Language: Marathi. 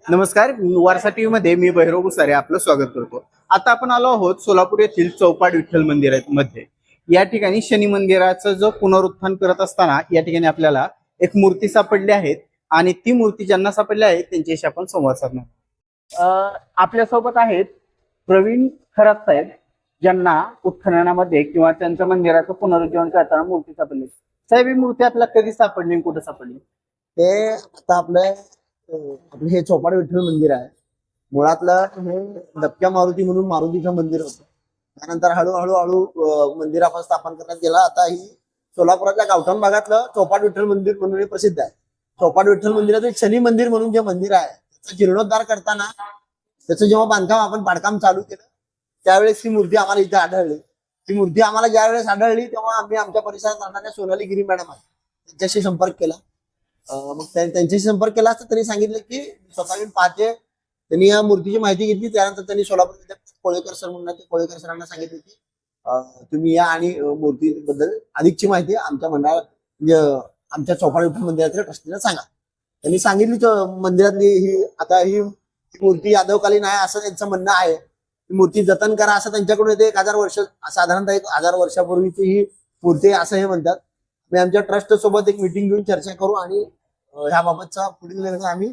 नमस्कार. वारसा टीव्ही मध्ये मी भैरव गुसारे आपलं स्वागत करतो. आता आपण आलो आहोत सोलापूर येथील चौपाट विठ्ठल मंदिरामध्ये. या ठिकाणी शनी मंदिराचं जो पुनरुत्थान करत असताना या ठिकाणी आपल्याला एक मूर्ती सापडली आहे आणि ती मूर्ती ज्यांना सापडली आहे त्यांच्याशी आपण संवाद साधणार. आपल्या सोबत आहेत प्रवीण खरात साहेब, ज्यांना उत्खननामध्ये किंवा त्यांच्या मंदिराचं पुनरुज्जीवन करताना मूर्ती सापडली. साहेब, ही मूर्ती आपल्याला कधी सापडली, कुठे सापडली? ते आता आपलं हे चौपाट विठ्ठल मंदिर आहे. मुळातलं हे दबक्या मारुती म्हणून मारुतीचं मंदिर होतं. त्यानंतर हळूहळू मंदिर आपण स्थापन करण्यात गेला. आता ही सोलापुरातल्या गावठाण भागातलं चौपाट विठ्ठल मंदिर म्हणून प्रसिद्ध आहे. चौपाट विठ्ठल मंदिराचं शनी मंदिर म्हणून जे मंदिर आहे त्याचा जीर्णोद्धार करताना त्याचं जेव्हा बांधकाम चालू केलं त्यावेळेस ही मूर्ती आम्हाला इथे आढळली. ती मूर्ती आम्हाला ज्यावेळेस आढळली तेव्हा आम्ही आमच्या परिसरात राहणाऱ्या सोनाली गिरी मॅडम आहेत त्यांच्याशी संपर्क केला. मग त्यांच्याशी संपर्क केला असता त्यांनी सांगितलं की स्वतः येऊन पाहते. त्यांनी या मूर्तीची माहिती घेतली. त्यानंतर त्यांनी सोलापूर विद्यापीठ कोळेकर सर म्हणून कोळेकर सरांना सांगितलं की तुम्ही या आणि मूर्तीबद्दल अधिकची माहिती आमच्या मंडळात म्हणजे आमच्या चौपाट विठ्ठल मंदिरातील ट्रस्टीला सांगा. त्यांनी सांगितली मंदिरातली ही मूर्ती यादवकालीन आहे असं त्यांचं म्हणणं आहे. ही मूर्ती जतन करा असं त्यांच्याकडून येते. 1000 वर्ष साधारणतः 1000 वर्षापूर्वीची ही मूर्ती असं हे म्हणतात. मी आमच्या ट्रस्ट सोबत एक मीटिंग घेऊन चर्चा करू आणि ह्याबाबतचा पुढील निर्णय आम्ही